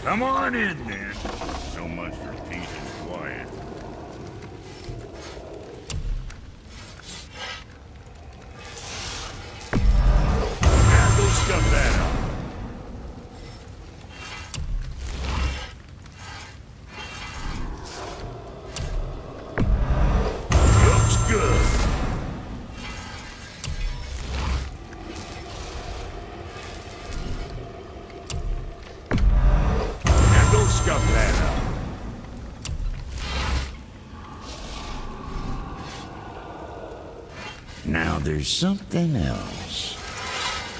Come on in, then. So much for peace and quiet. Now go stuff that up. Looks good. Now go stuff that up. Now there's something else.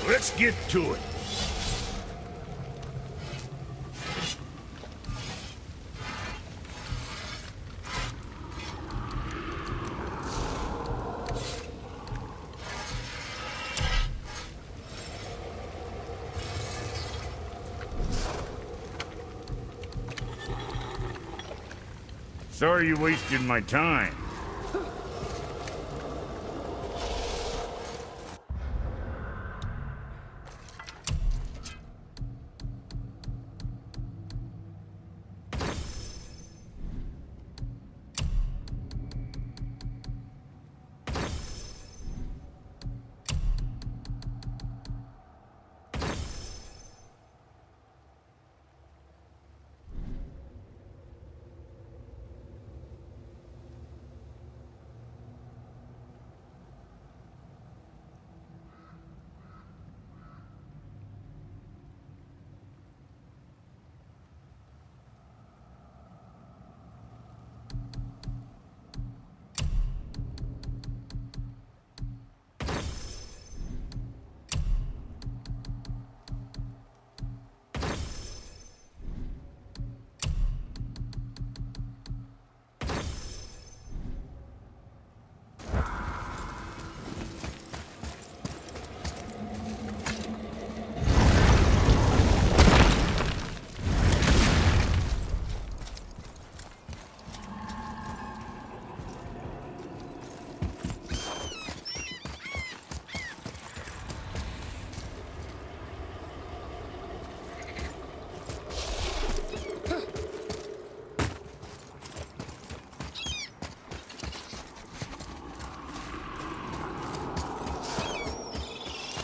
Let's get to it. Sorry you wasted my time.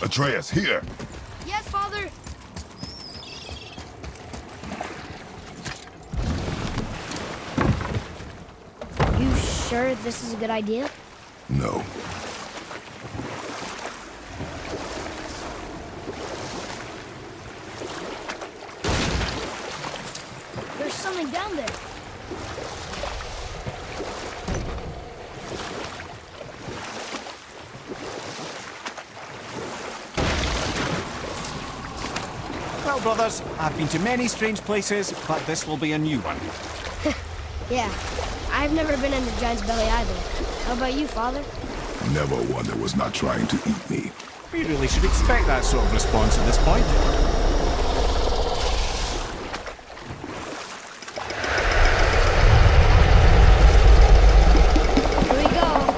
Atreus, here! Yes, Father! You sure this is a good idea? No. There's something down there. Well, brothers, I've been to many strange places, but this will be a new one. Yeah, I've never been in the giant's belly either. How about you, Father? Never one that was not trying to eat me. We really should expect that sort of response at this point. Here we go.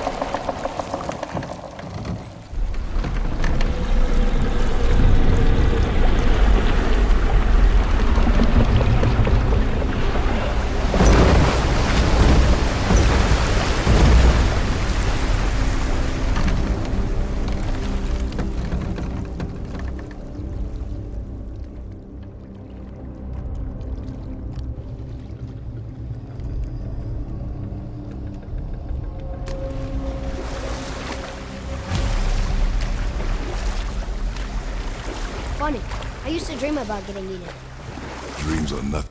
Funny, I used to dream about getting eaten. Dreams are nothing.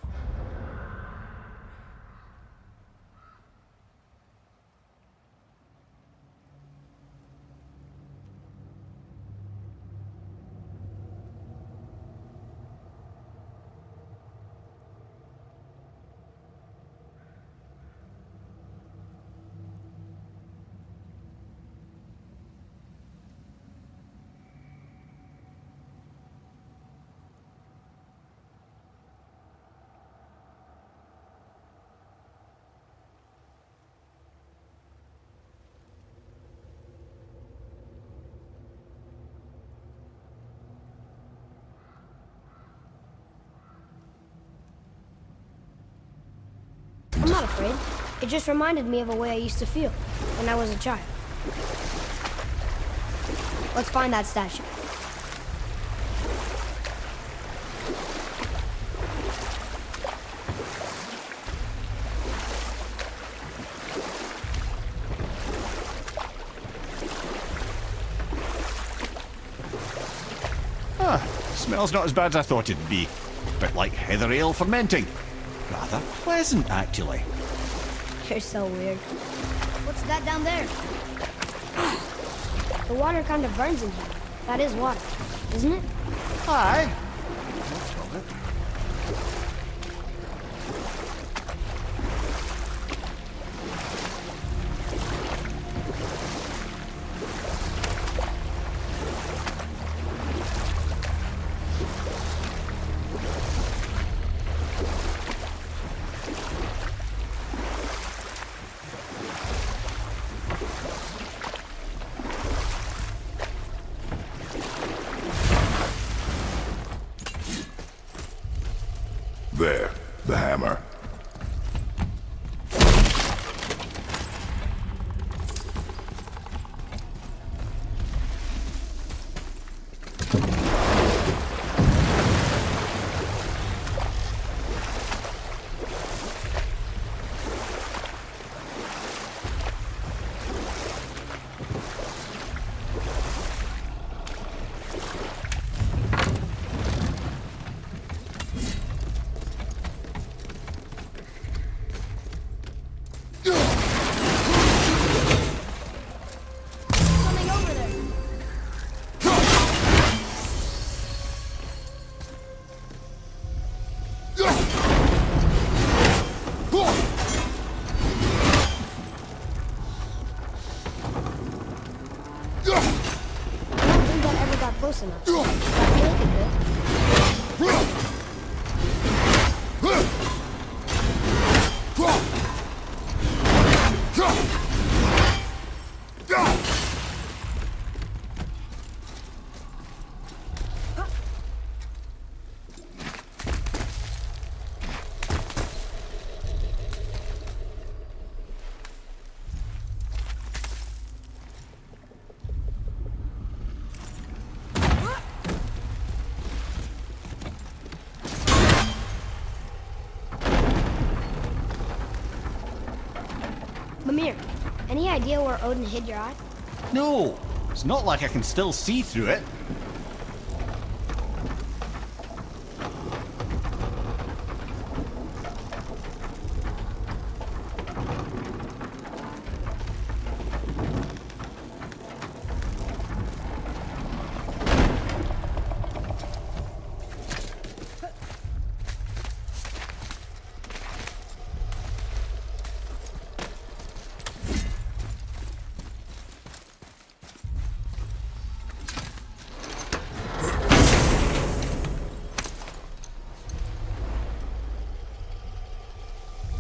not afraid. It just reminded me of a way I used to feel when I was a child. Let's find that statue. Smells not as bad as I thought it'd be. Bit like heather ale fermenting. Rather pleasant, actually. You're so weird. What's that down there? The water kind of burns in here. That is water, isn't it? Aye. There, the hammer. Something over there. I don't think that ever got close enough. But I feel like it could. Mimir, any idea where Odin hid your eye? No, it's not like I can still see through it.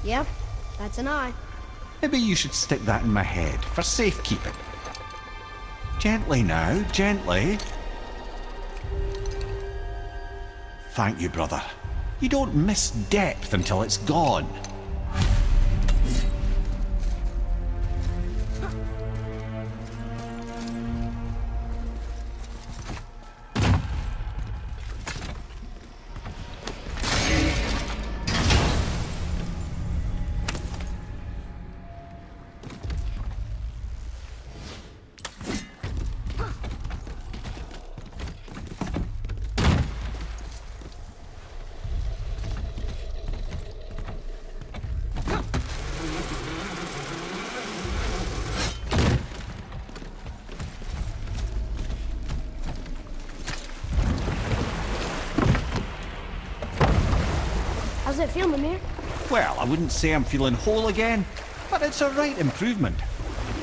Yep, that's an eye. Maybe you should stick that in my head for safekeeping. Gently now, gently. Thank you, brother. You don't miss depth until it's gone. How's it feel, Mimir? Well, I wouldn't say I'm feeling whole again, but it's a right improvement.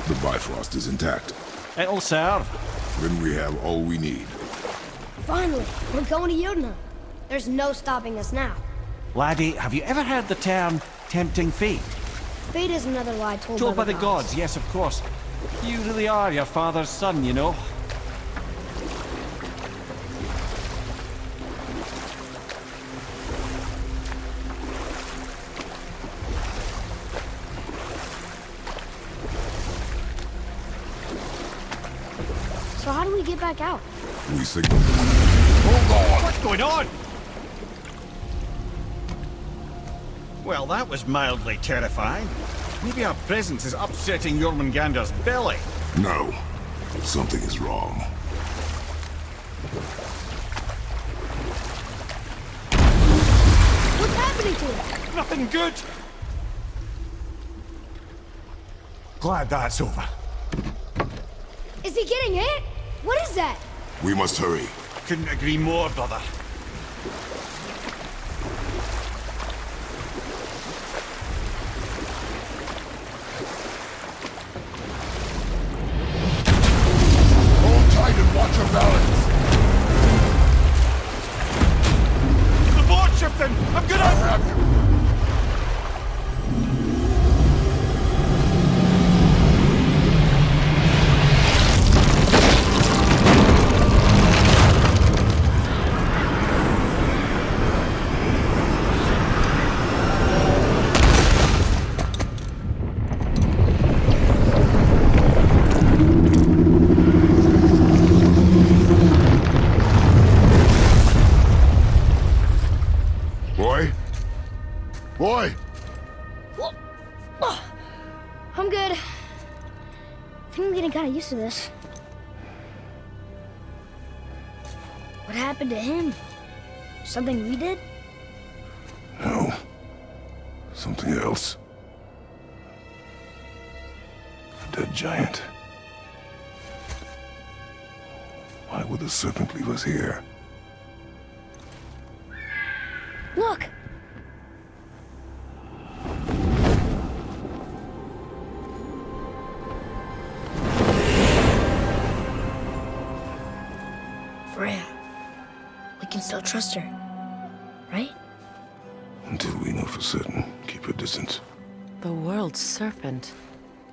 The Bifrost is intact. It'll serve. Then we have all we need. Finally, we're going to Jotunheim. There's no stopping us now. Laddie, have you ever heard the term tempting fate? Fate is another lie Told by the gods, yes, of course. You really are your father's son, you know. How do we get back out? We signal. Hold on! What's going on? Well, that was mildly terrifying. Maybe our presence is upsetting Jormungandr's belly. No. Something is wrong. What's happening to him? Nothing good. Glad that's over. Is he getting hit? What is that? We must hurry. Couldn't agree more, brother. Hold tight and watch your balance. The board shifting! I'm gonna... I'll have you. Boy! I'm good. I think I'm getting kind of used to this. What happened to him? Something we did? No. Something else. A dead giant. Why would the serpent leave us here? Look! Freya. We can still trust her, right? Until we know for certain, keep her distance. The world's serpent.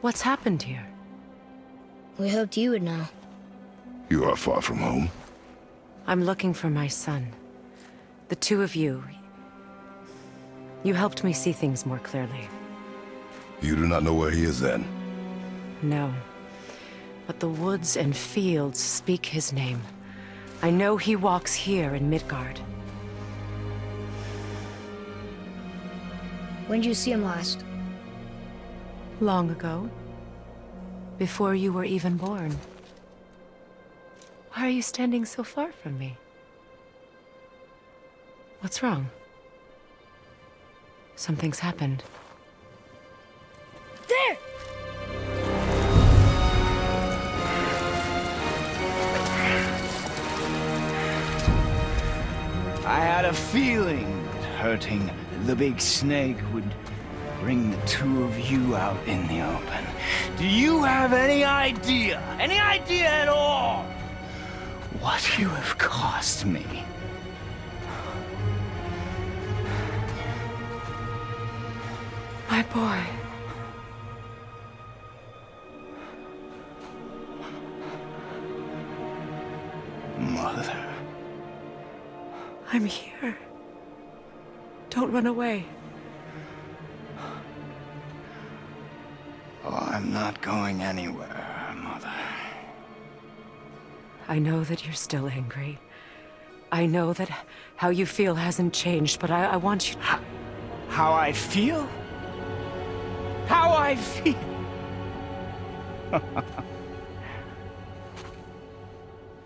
What's happened here? We hoped you would know. You are far from home. I'm looking for my son. The two of you. You helped me see things more clearly. You do not know where he is then? No. But the woods and fields speak his name. I know he walks here in Midgard. When did you see him last? Long ago. Before you were even born. Why are you standing so far from me? What's wrong? Something's happened. There! I had a feeling that hurting the big snake would bring the two of you out in the open. Do you have any idea at all, what you have cost me? My boy. Mother. I'm here. Don't run away. Oh, I'm not going anywhere, Mother. I know that you're still angry. I know that how you feel hasn't changed, but I want you... How I feel? How I feel?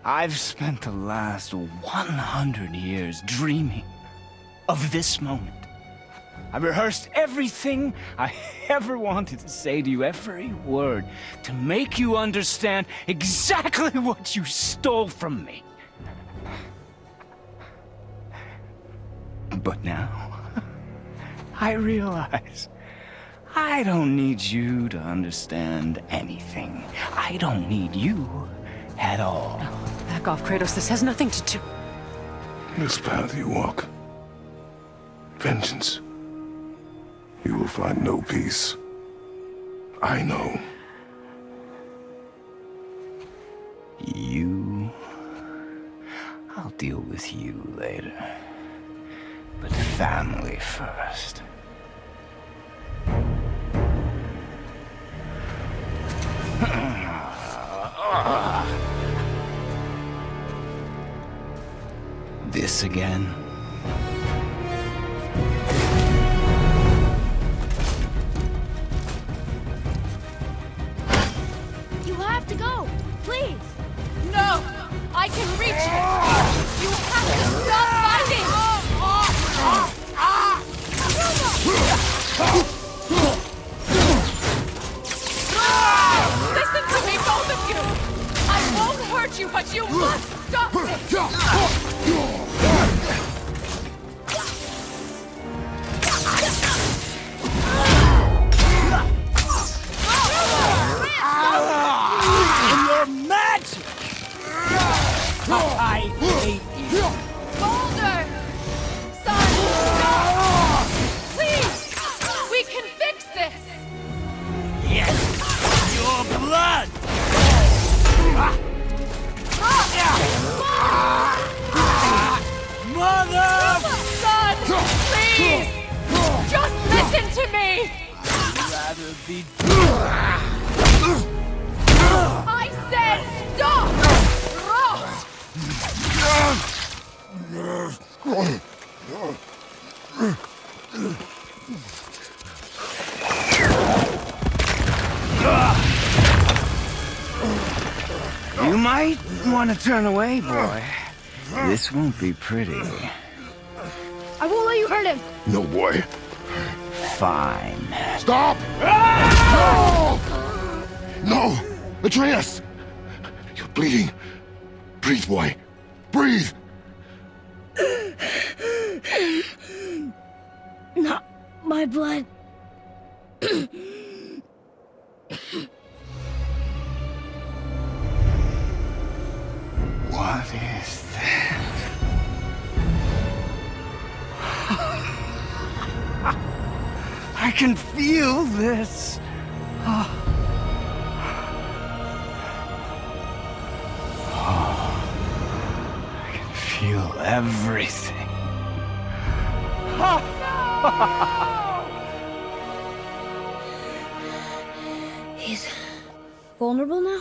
I've spent the last 100 years dreaming of this moment. I rehearsed everything I ever wanted to say to you, every word, to make you understand exactly what you stole from me. But now, I realize I don't need you to understand anything. I don't need you at all. No, back off, Kratos. This has nothing to do... This path you walk. Vengeance. You will find no peace. I know. You... I'll deal with you later. But family first. this again. You have to go, please. No! I can reach it! You have to stop fighting! Listen to me, both of you! I won't hurt you, but you must stop this! Your magic! I hate you. Baldur! Son, stop! Please! We can fix this! Yes! Your blood! Mother! Son, please! Just listen to me! I'd rather be I said stop! Rot! You might want to turn away, boy. This won't be pretty. I won't let you hurt him. No, boy. Fine. Stop! No! No! Atreus! You're bleeding. Breathe, boy. Breathe! Not my blood. What is that? I can feel this. I can feel everything. He's vulnerable now?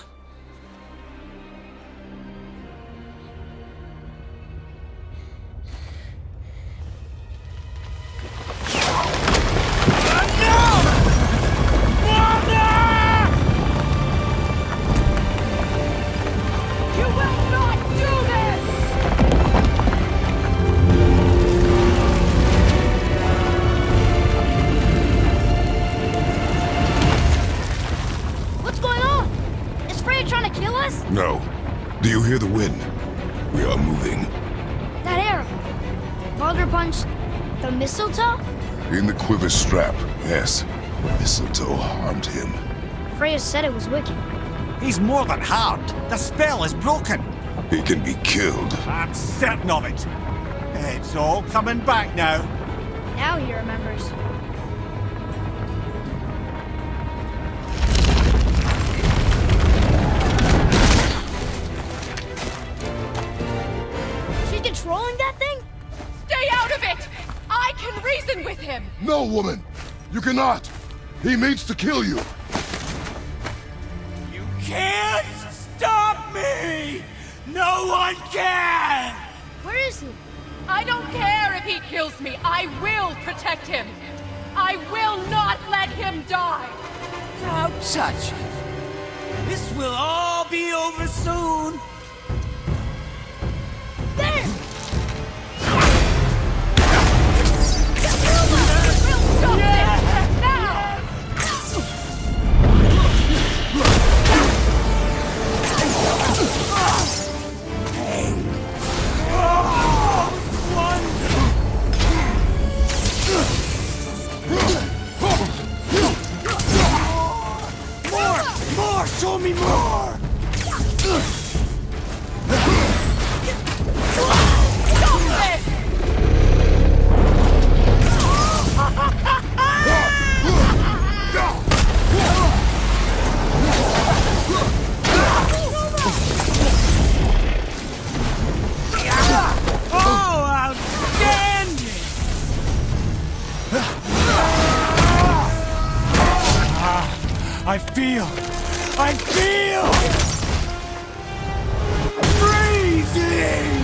You will not do this! What's going on? Is Freya trying to kill us? No. Do you hear the wind? We are moving. That arrow. Baldur punched the mistletoe? In the quiver strap, yes. Mistletoe harmed him. Freya said it was wicked. He's more than harmed. The spell is broken. He can be killed. I'm certain of it. It's all coming back now. Now he remembers. She's controlling that thing? Stay out of it! I can reason with him! No, woman! You cannot! He means to kill you! You can't stop me! No one can! Where is he? I don't care if he kills me. I will protect him. I will not let him die. Don't touch it. This will all be over soon. There! Stop this now! More! Show me more! Stop this! Oh, outstanding! I feel freezing!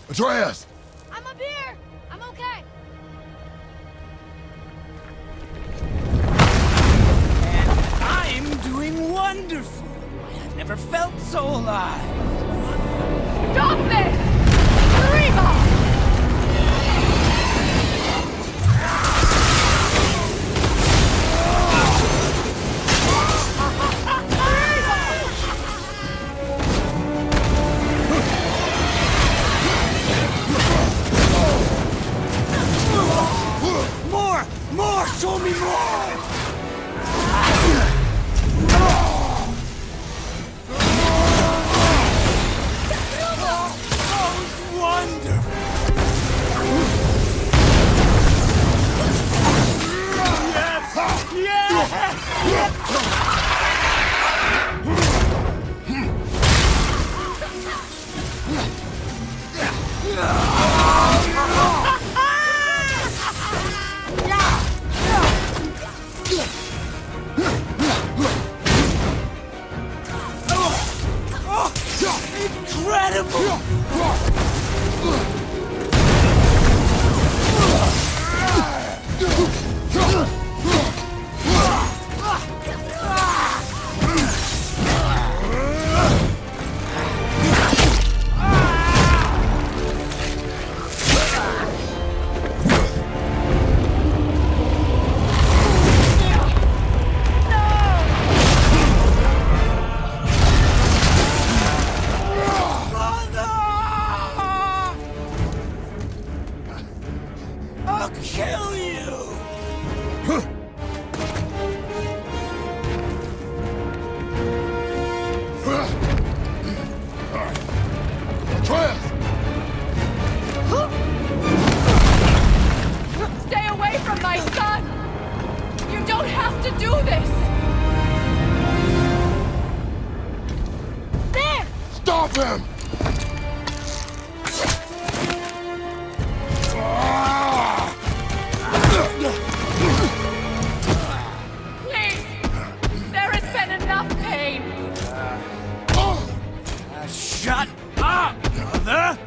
Atreus! I'm up here! I'm okay! I'm doing wonderful. I've never felt so alive. Stop this! Reba! More! Show me more! Incredible! I'll kill you! Stay away from my son! You don't have to do this! There! Stop him! Please! There has been enough pain! Shut up, brother!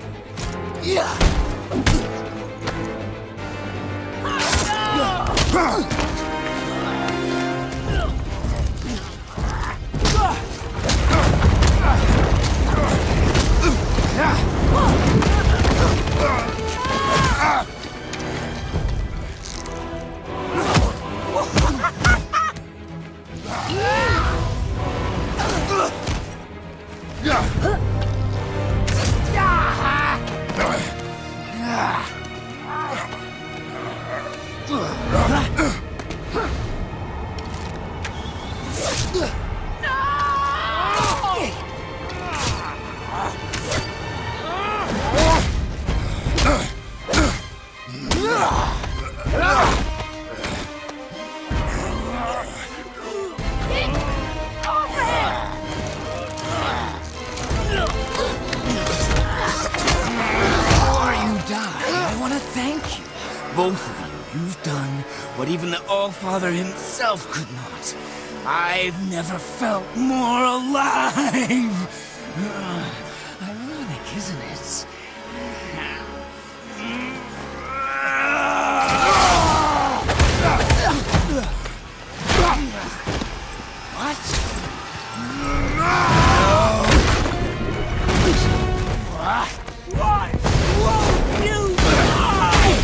Yeah! Thank you, both of you. You've done what even the All-Father himself could not. I've never felt more alive! Ironic, isn't it? What? Why won't you die?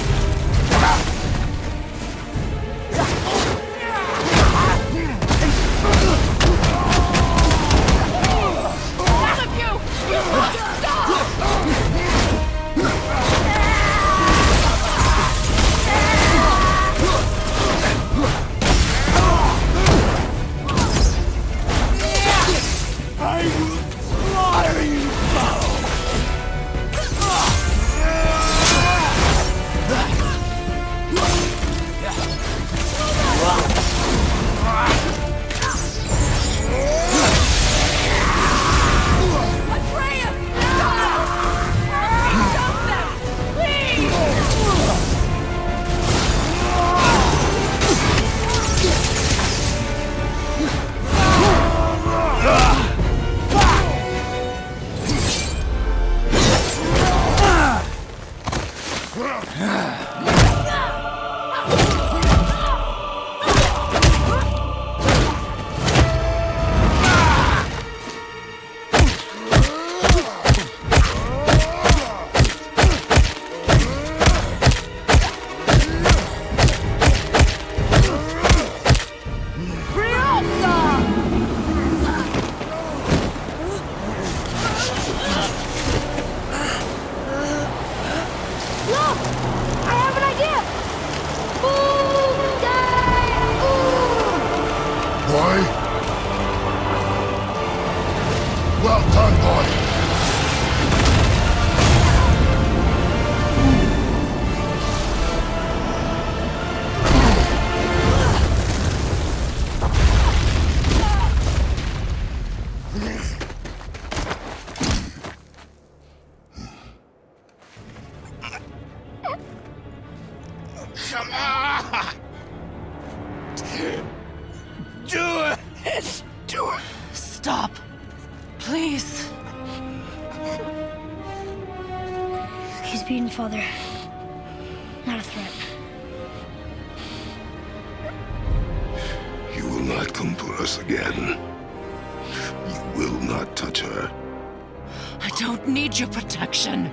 Look! I have an idea! Boom! Boy? Well done, boy. Come on! Do it! Do it! Stop. Please. He's beaten, Father. Not a threat. You will not come for us again. You will not touch her. I don't need your protection.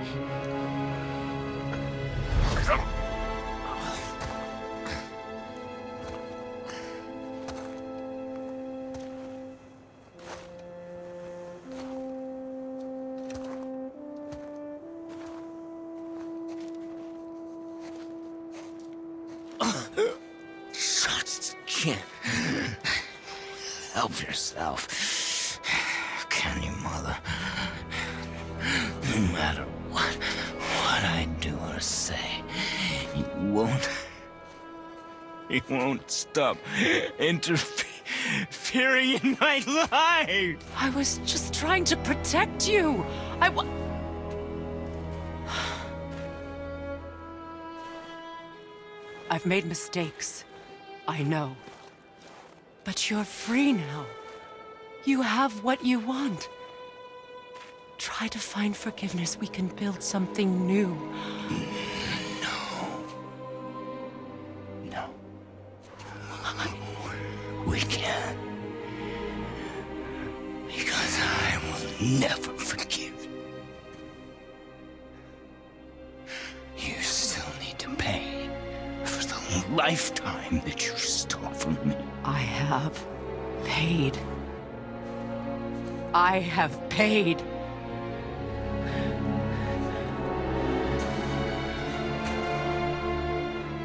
Just can't help yourself. Can you, Mother? No matter what I do or say, you won't stop interfering in my life. I was just trying to protect you. I've made mistakes. I know. But you're free now. You have what you want. Try to find forgiveness. We can build something new. No. We can't. Because I will never forgive. You still need to pay for the lifetime that you stole from me. I have paid. I have paid.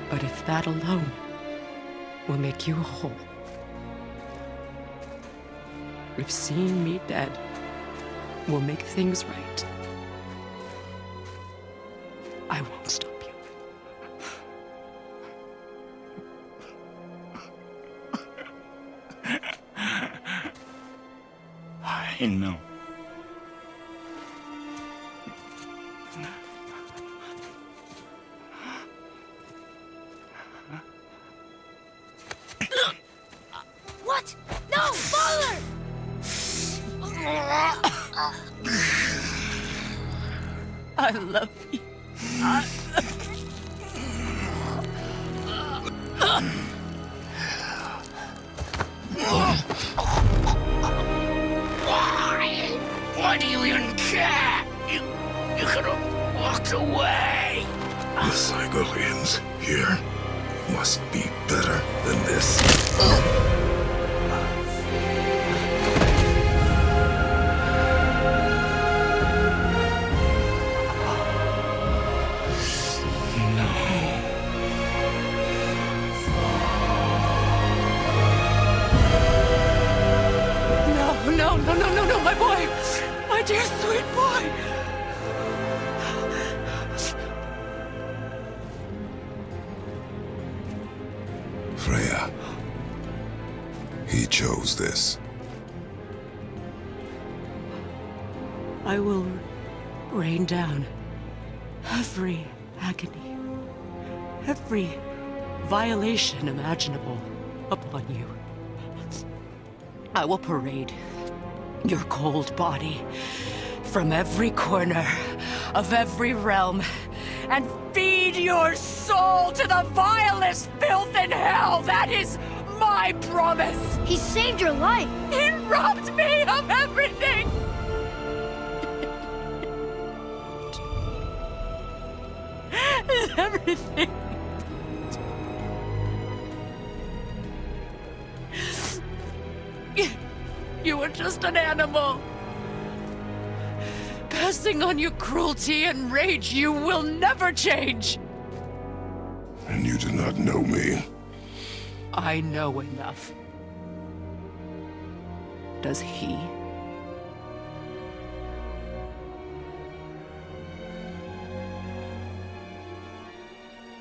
But if that alone will make you whole, if seeing me dead will make things right, I won't stop you. I know. What? No, Baldur! I love you. Why do you even care? You could have walked away. The Sigolians here must be better than this. No, my boy! My dear sweet boy! Freya. He chose this. I will rain down every agony, every violation imaginable upon you. I will parade your cold body from every corner of every realm and feed your soul to the vilest filth in hell. That is my promise. He saved your life. He robbed me of everything. Everything. You were just an animal. Passing on your cruelty and rage, you will never change. And you do not know me. I know enough. Does he?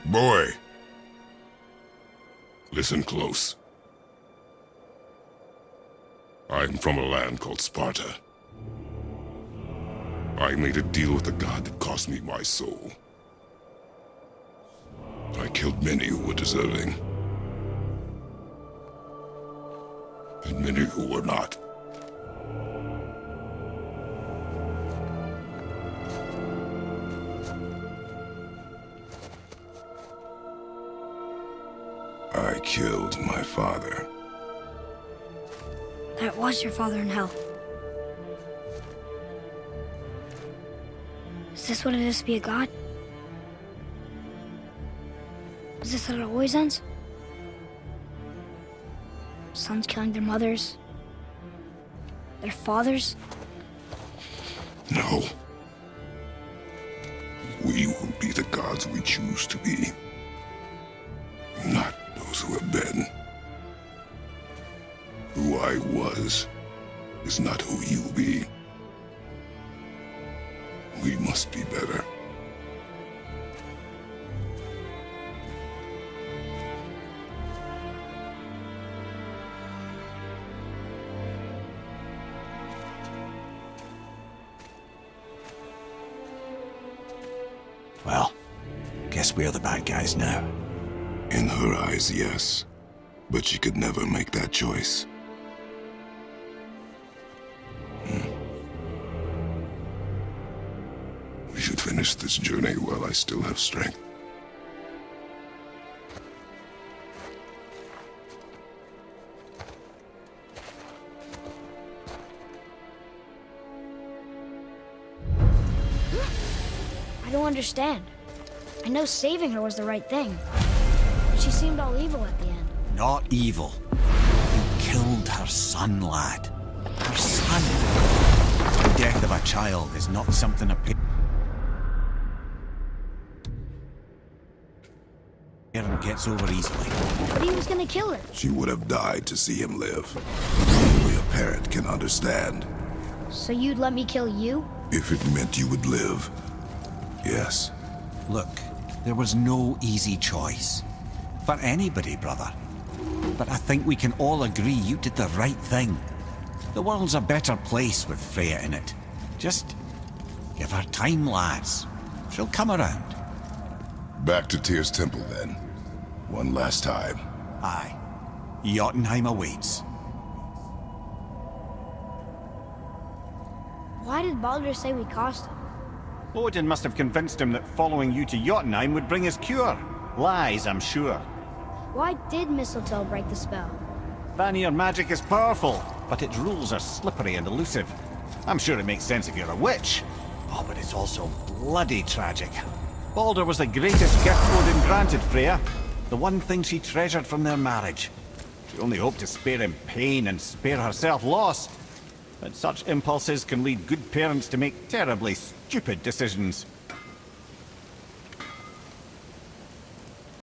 Boy! Listen close. I'm from a land called Sparta. I made a deal with the god that cost me my soul. I killed many who were deserving. And many who were not. I killed my father. That was your father in hell. Is this what it is to be a god? Is this how it always ends? Sons killing their mothers? Their fathers? No. We will be the gods we choose to be. Not those who have been. Who I was is not who you'll be. We must be better. Well, guess we're the bad guys now. In her eyes, yes. But she could never make that choice. We should finish this journey while I still have strength. I don't understand. I know saving her was the right thing. But she seemed all evil at the end. Not evil. You killed her son, lad. Her son. The death of a child is not something a parent gets over easily. But he was gonna kill her. She would have died to see him live. Only a parent can understand. So you'd let me kill you? If it meant you would live. Yes. Look, there was no easy choice. For anybody, brother. But I think we can all agree you did the right thing. The world's a better place with Freya in it. Just give her time, lads. She'll come around. Back to Tyr's temple, then. One last time. Aye. Jotunheim awaits. Why did Baldur say we cost him? Odin must have convinced him that following you to Jotunheim would bring his cure. Lies, I'm sure. Why did Mistletoe break the spell? Vanir magic is powerful, but its rules are slippery and elusive. I'm sure it makes sense if you're a witch. Oh, but it's also bloody tragic. Baldur was the greatest gift Odin granted Freya. The one thing she treasured from their marriage. She only hoped to spare him pain and spare herself loss. But such impulses can lead good parents to make terribly stupid decisions.